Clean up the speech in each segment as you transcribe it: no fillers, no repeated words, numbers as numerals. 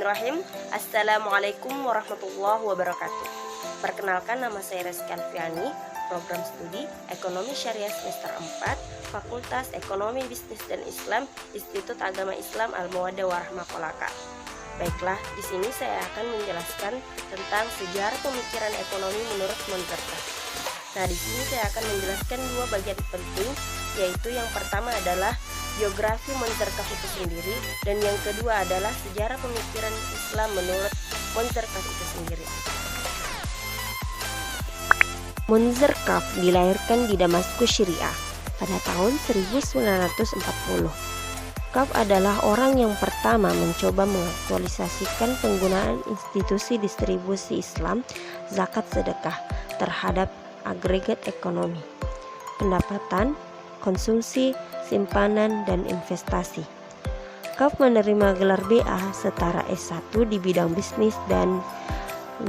Bismillahirrahmanirrahim. Assalamualaikum warahmatullahi wabarakatuh. Perkenalkan, nama saya Reski Alfiani, program studi Ekonomi Syariah semester 4, Fakultas Ekonomi Bisnis dan Islam, Institut Agama Islam Al-Mawaddah Warahmah Kolaka. Baiklah, di sini saya akan menjelaskan tentang sejarah pemikiran ekonomi menurut Monzerkaf. Nah, di sini saya akan menjelaskan dua bagian penting, yaitu yang pertama adalah biografi Monzerkaf itu sendiri, dan yang kedua adalah sejarah pemikiran Islam menurut Monzerkaf itu sendiri. Monzerkaf dilahirkan di Damaskus, Syria pada tahun 1940. Kaf adalah orang yang pertama mencoba mengaktualisasikan penggunaan institusi distribusi Islam, zakat sedekah terhadap agregat ekonomi, pendapatan, konsumsi, simpanan, dan investasi. Kaf menerima gelar BA setara S1 di bidang bisnis dan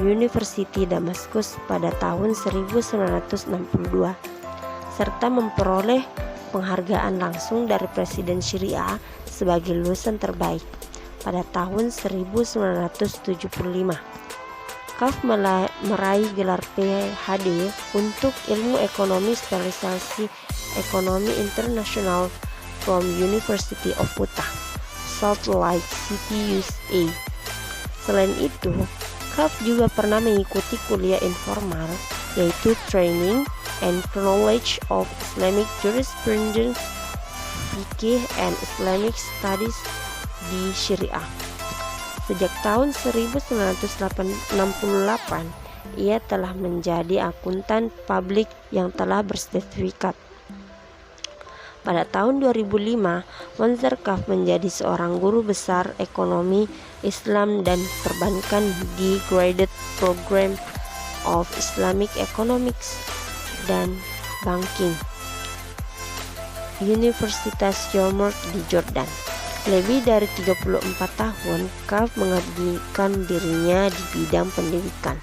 University Damaskus pada tahun 1962, serta memperoleh penghargaan langsung dari Presiden Syria sebagai lulusan terbaik pada tahun 1975. Kaf meraih gelar PhD untuk ilmu ekonomi spesialisasi ekonomi internasional from University of Utah, Salt Lake City, USA. Selain itu, Kaf juga pernah mengikuti kuliah informal, yaitu Training and Knowledge of Islamic Jurisprudence, Fiqh and Islamic Studies di Syariah. Sejak tahun 1968, ia telah menjadi akuntan publik yang telah bersertifikat. Pada tahun 2005, Monzerkaf menjadi seorang guru besar ekonomi Islam dan perbankan di Graduate Program of Islamic Economics dan Banking, Universitas Yomurt di Jordan. Lebih dari 34 tahun, Kaf mengabdikan dirinya di bidang pendidikan.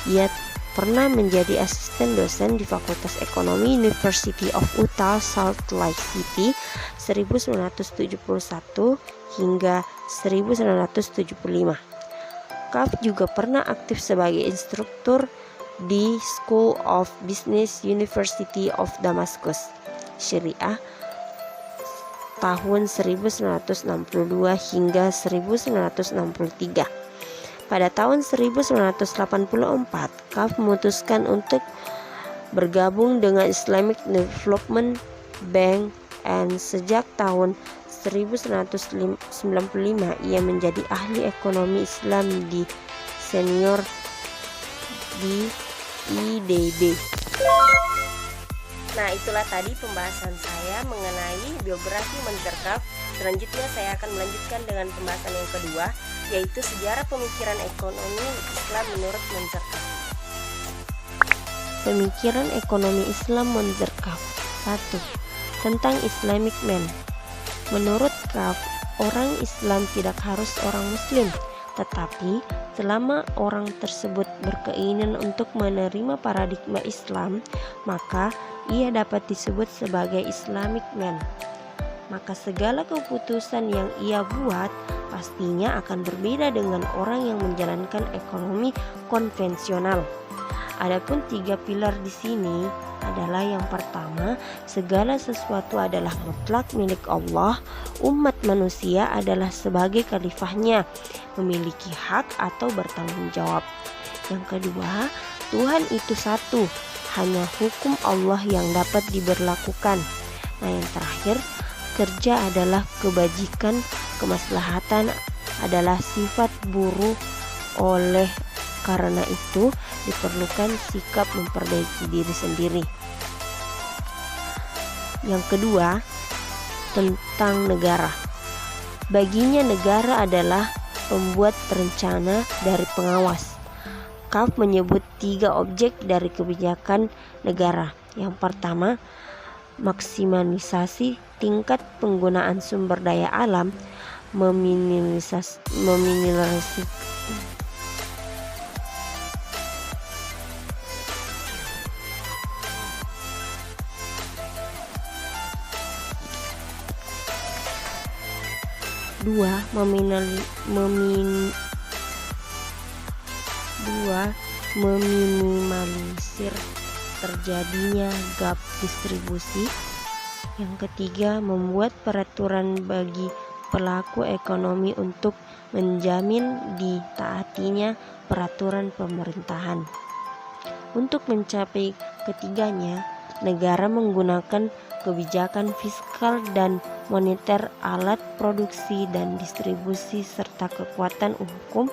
Ia pernah menjadi asisten dosen di Fakultas Ekonomi University of Utah, Salt Lake City 1971 hingga 1975. Kaf juga pernah aktif sebagai instruktur di School of Business University of Damascus, Syariah tahun 1962 hingga 1963. Pada tahun 1984, Kaf memutuskan untuk bergabung dengan Islamic Development Bank, dan sejak tahun 1995 ia menjadi ahli ekonomi Islam di senior di IDB. Nah, itulah tadi pembahasan saya mengenai biografi Monzerkaf. Selanjutnya saya akan melanjutkan dengan pembahasan yang kedua, yaitu sejarah pemikiran ekonomi Islam menurut Monzerkaf. Pemikiran ekonomi Islam Monzerkaf. 1. Tentang Islamic Man. Menurut Kaf, orang Islam tidak harus orang Muslim, tetapi selama orang tersebut berkeinginan untuk menerima paradigma Islam, maka ia dapat disebut sebagai Islamic Man. Maka segala keputusan yang ia buat pastinya akan berbeda dengan orang yang menjalankan ekonomi konvensional. Adapun 3 pilar di sini adalah: yang pertama, segala sesuatu adalah mutlak milik Allah. Umat manusia adalah sebagai khalifahnya, memiliki hak atau bertanggung jawab. Yang kedua, Tuhan itu satu, hanya hukum Allah yang dapat diberlakukan. Nah, yang terakhir, kerja adalah kebajikan, kemaslahatan adalah sifat buruk. Oleh karena itu, diperlukan sikap memperbaiki diri sendiri. Yang kedua, tentang negara. Baginya negara adalah pembuat perencana dari pengawas. Kaf menyebut 3 objek dari kebijakan negara. Yang pertama, maksimalisasi tingkat penggunaan sumber daya alam, meminimalisasi Dua, kedua, meminimalisir terjadinya gap distribusi. Yang ketiga, membuat peraturan bagi pelaku ekonomi untuk menjamin ditaatinya peraturan pemerintahan. Untuk mencapai ketiganya, negara menggunakan kebijakan fiskal dan moneter, alat produksi dan distribusi, serta kekuatan hukum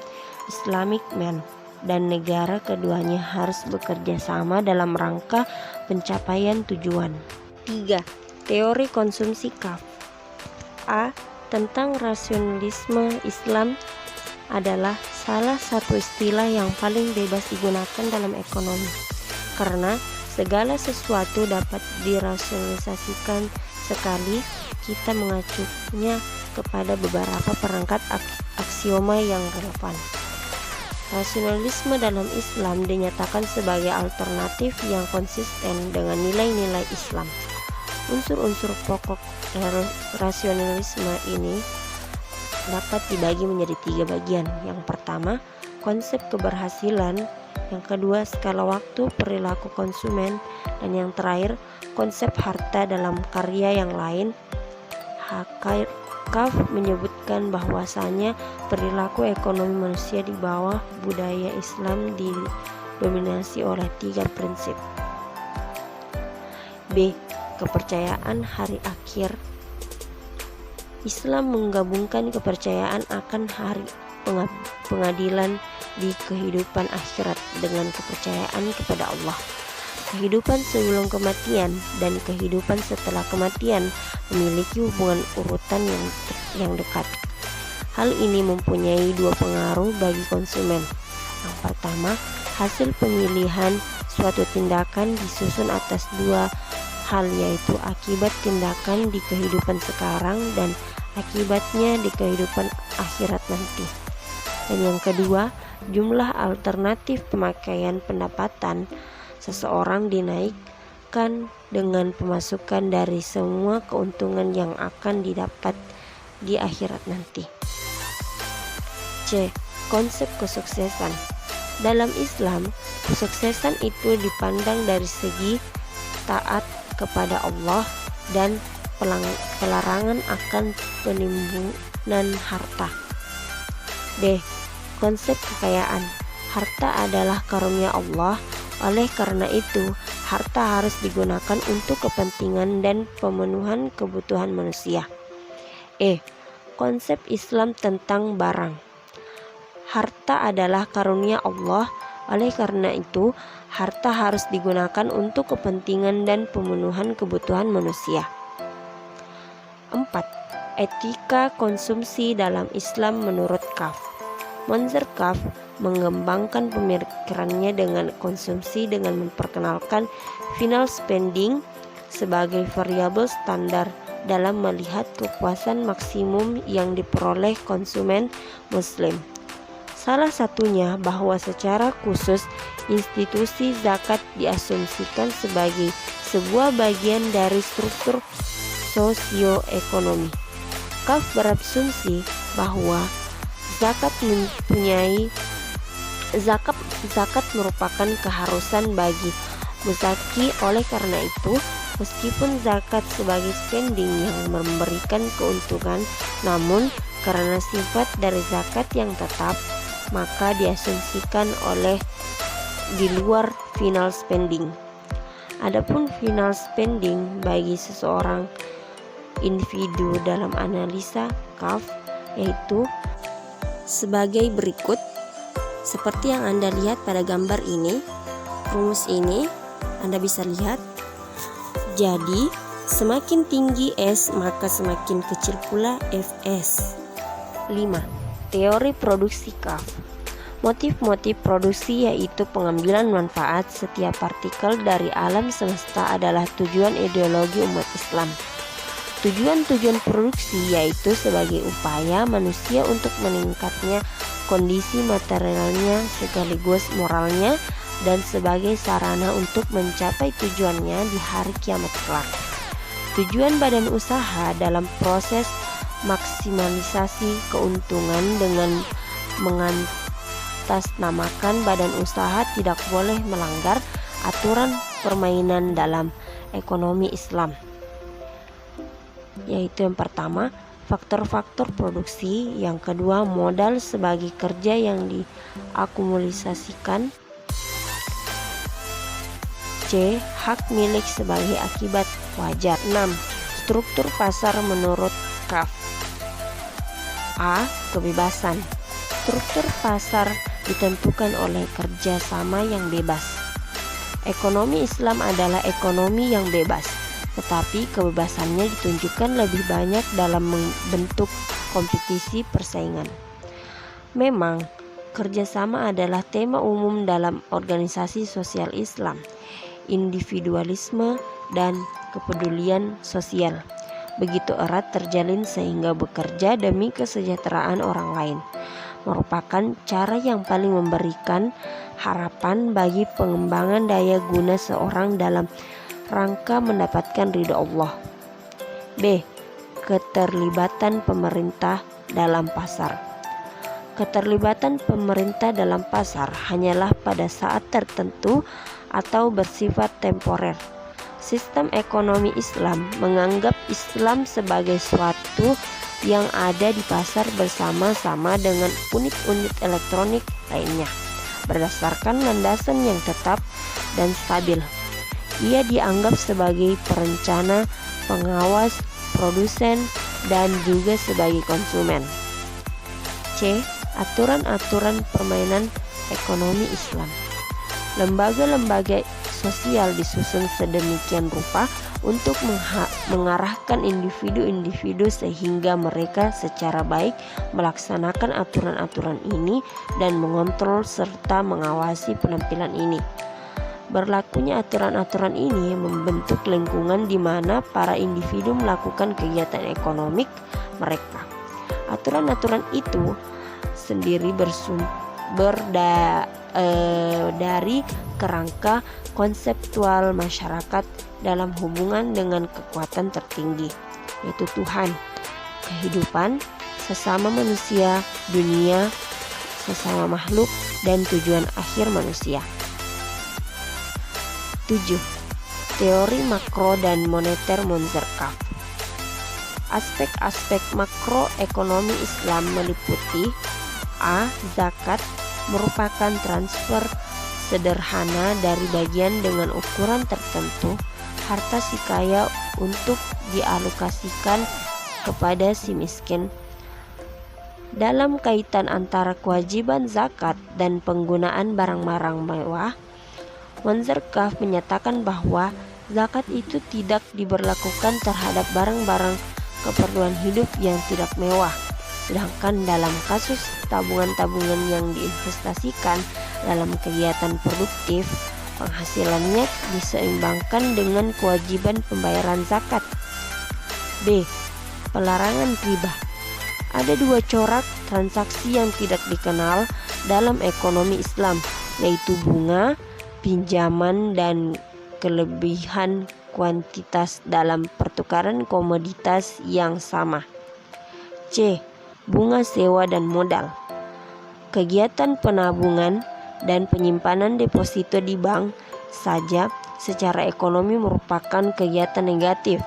Islamic Man, dan negara keduanya harus bekerja sama dalam rangka pencapaian tujuan. 3. Teori konsumsi Kaf. A. Tentang rasionalisme Islam adalah salah satu istilah yang paling bebas digunakan dalam ekonomi, karena segala sesuatu dapat dirasionalisasikan sekali kita mengacunya kepada beberapa perangkat aksioma yang relevan. Rasionalisme dalam Islam dinyatakan sebagai alternatif yang konsisten dengan nilai-nilai Islam. Unsur-unsur pokok rasionalisme ini dapat dibagi menjadi 3 bagian. Yang pertama, konsep keberhasilan. Yang kedua, skala waktu perilaku konsumen. Dan yang terakhir, konsep harta dalam karya yang lain. Kaf menyebutkan bahwasanya perilaku ekonomi manusia di bawah budaya Islam didominasi oleh 3 prinsip. B. Kepercayaan hari akhir. Islam menggabungkan kepercayaan akan hari pengadilan di kehidupan akhirat dengan kepercayaan kepada Allah. Kehidupan sebelum kematian dan kehidupan setelah kematian memiliki hubungan urutan yang dekat. Hal ini mempunyai 2 pengaruh bagi konsumen. Yang pertama, hasil pemilihan suatu tindakan disusun atas 2 hal, yaitu akibat tindakan di kehidupan sekarang dan akibatnya di kehidupan akhirat nanti. Dan yang kedua, jumlah alternatif pemakaian pendapatan seseorang dinaikkan dengan pemasukan dari semua keuntungan yang akan didapat di akhirat nanti. C. Konsep kesuksesan. Dalam Islam, kesuksesan itu dipandang dari segi taat kepada Allah dan pelarangan akan penimbunan harta. D. Konsep kekayaan. Harta adalah karunia Allah, oleh karena itu harta harus digunakan untuk kepentingan dan pemenuhan kebutuhan manusia. E. Konsep Islam tentang barang. Harta adalah karunia Allah, oleh karena itu harta harus digunakan untuk kepentingan dan pemenuhan kebutuhan manusia. 4. Etika konsumsi dalam Islam menurut Kaf. Monzer Kaf mengembangkan pemikirannya dengan konsumsi dengan memperkenalkan final spending sebagai variabel standar dalam melihat kepuasan maksimum yang diperoleh konsumen muslim. Salah satunya bahwa secara khusus institusi zakat diasumsikan sebagai sebuah bagian dari struktur sosioekonomi. Kaf berasumsi bahwa zakat merupakan keharusan bagi muzaki. Oleh karena itu, meskipun zakat sebagai spending yang memberikan keuntungan, namun karena sifat dari zakat yang tetap, maka diasumsikan oleh di luar final spending. Adapun final spending bagi seseorang individu dalam analisa Kaf yaitu sebagai berikut. Seperti yang Anda lihat pada gambar ini, rumus ini Anda bisa lihat. Jadi, semakin tinggi S maka semakin kecil pula Fs. 5. Teori produksi Kaf. Motif-motif produksi yaitu pengambilan manfaat setiap partikel dari alam semesta adalah tujuan ideologi umat Islam. Tujuan-tujuan produksi yaitu sebagai upaya manusia untuk meningkatnya kondisi materialnya sekaligus moralnya dan sebagai sarana untuk mencapai tujuannya di hari kiamat kelak. Tujuan badan usaha dalam proses maksimalisasi keuntungan dengan mengatasnamakan badan usaha tidak boleh melanggar aturan permainan dalam ekonomi Islam, yaitu yang pertama, faktor-faktor produksi, yang kedua, modal sebagai kerja yang diakumulasikan, C. Hak milik sebagai akibat wajar. 6. Struktur pasar menurut KAF. A. Kebebasan. Struktur pasar ditentukan oleh kerjasama yang bebas. Ekonomi Islam adalah ekonomi yang bebas, tetapi kebebasannya ditunjukkan lebih banyak dalam bentuk kompetisi persaingan. Memang, kerjasama adalah tema umum dalam organisasi sosial Islam. Individualisme dan kepedulian sosial begitu erat terjalin sehingga bekerja demi kesejahteraan orang lain merupakan cara yang paling memberikan harapan bagi pengembangan daya guna seorang dalam rangka mendapatkan ridho Allah. B. Keterlibatan pemerintah dalam pasar. Keterlibatan pemerintah dalam pasar hanyalah pada saat tertentu atau bersifat temporer. Sistem ekonomi Islam menganggap Islam sebagai suatu yang ada di pasar bersama-sama dengan unit-unit elektronik lainnya, berdasarkan landasan yang tetap dan stabil. Ia dianggap sebagai perencana, pengawas, produsen, dan juga sebagai konsumen. C. Aturan-aturan permainan ekonomi Islam. Lembaga-lembaga sosial disusun sedemikian rupa untuk mengarahkan individu-individu sehingga mereka secara baik melaksanakan aturan-aturan ini dan mengontrol serta mengawasi penampilan ini. Berlakunya aturan-aturan ini membentuk lingkungan di mana para individu melakukan kegiatan ekonomik mereka. Aturan-aturan itu sendiri bersumber dari kerangka konseptual masyarakat dalam hubungan dengan kekuatan tertinggi, yaitu Tuhan, kehidupan, sesama manusia, dunia, sesama makhluk, dan tujuan akhir manusia. 7. Teori makro dan moneter Monzerkaf. Aspek-aspek makroekonomi Islam meliputi A. Zakat merupakan transfer sederhana dari bagian dengan ukuran tertentu harta si kaya untuk dialokasikan kepada si miskin. Dalam kaitan antara kewajiban zakat dan penggunaan barang-barang mewah, Monzerkaf menyatakan bahwa zakat itu tidak diberlakukan terhadap barang-barang keperluan hidup yang tidak mewah. Sedangkan dalam kasus tabungan-tabungan yang diinvestasikan dalam kegiatan produktif, penghasilannya diseimbangkan dengan kewajiban pembayaran zakat. B. Pelarangan riba. Ada dua corak transaksi yang tidak dikenal dalam ekonomi Islam, yaitu bunga, pinjaman, dan kelebihan kuantitas dalam pertukaran komoditas yang sama. C. Bunga sewa dan modal. Kegiatan penabungan dan penyimpanan deposito di bank saja secara ekonomi merupakan kegiatan negatif.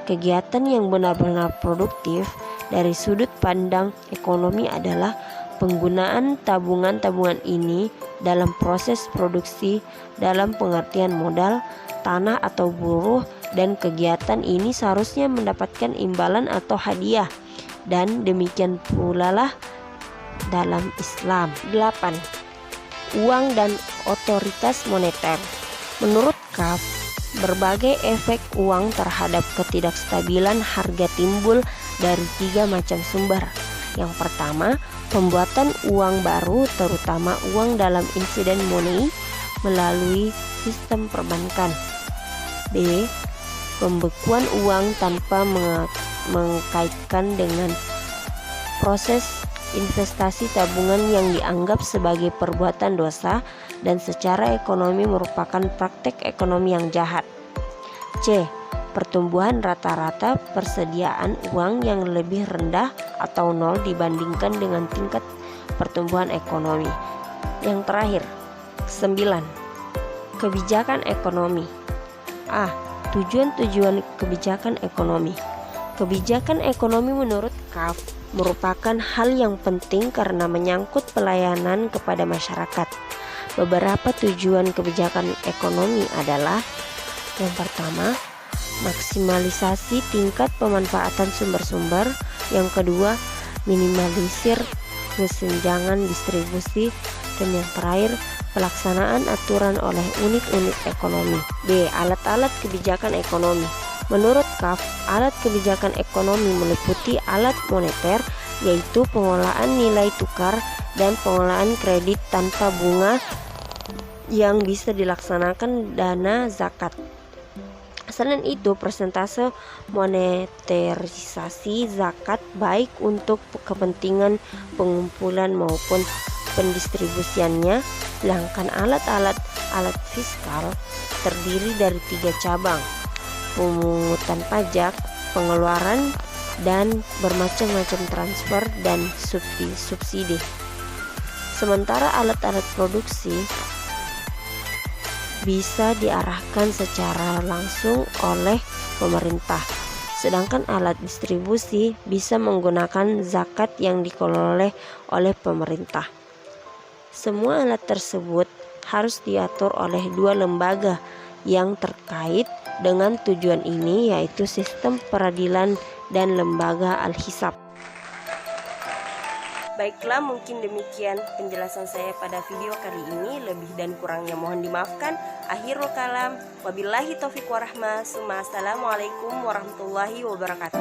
Kegiatan yang benar-benar produktif dari sudut pandang ekonomi adalah penggunaan tabungan-tabungan ini dalam proses produksi dalam pengertian modal, tanah atau buruh, dan kegiatan ini seharusnya mendapatkan imbalan atau hadiah. Dan demikian pula lah dalam Islam. 8. Uang dan otoritas moneter. Menurut KAF, berbagai efek uang terhadap ketidakstabilan harga timbul dari 3 macam sumber. Yang pertama, pembuatan uang baru, terutama uang dalam insiden money melalui sistem perbankan. B. Pembekuan uang tanpa mengkaitkan dengan proses investasi tabungan yang dianggap sebagai perbuatan dosa dan secara ekonomi merupakan praktek ekonomi yang jahat. C. Pertumbuhan rata-rata persediaan uang yang lebih rendah atau nol dibandingkan dengan tingkat pertumbuhan ekonomi. Yang terakhir, 9. Kebijakan ekonomi. A. Tujuan-tujuan kebijakan ekonomi. Kebijakan ekonomi menurut KAF merupakan hal yang penting karena menyangkut pelayanan kepada masyarakat. Beberapa tujuan kebijakan ekonomi adalah: yang pertama, maksimalisasi tingkat pemanfaatan sumber-sumber. Yang kedua, minimalisir kesenjangan distribusi. Dan yang terakhir, pelaksanaan aturan oleh unit-unit ekonomi. B. Alat-alat kebijakan ekonomi. Menurut KAF, alat kebijakan ekonomi meliputi alat moneter, yaitu pengelolaan nilai tukar dan pengelolaan kredit tanpa bunga yang bisa dilaksanakan dana zakat. Selain itu, persentase monetarisasi zakat baik untuk kepentingan pengumpulan maupun pendistribusiannya. Sedangkan alat fiskal terdiri dari 3 cabang: pemungutan pajak, pengeluaran, dan bermacam-macam transfer dan subsidi. Sementara alat-alat produksi bisa diarahkan secara langsung oleh pemerintah, sedangkan alat distribusi bisa menggunakan zakat yang dikelola oleh pemerintah. Semua alat tersebut harus diatur oleh 2 lembaga yang terkait dengan tujuan ini, yaitu Sistem Peradilan dan Lembaga Al-Hisab. Baiklah, mungkin demikian penjelasan saya pada video kali ini. Lebih dan kurangnya mohon dimaafkan. Akhirul kalam, wabillahi taufiq warahmah. Assalamualaikum warahmatullahi wabarakatuh.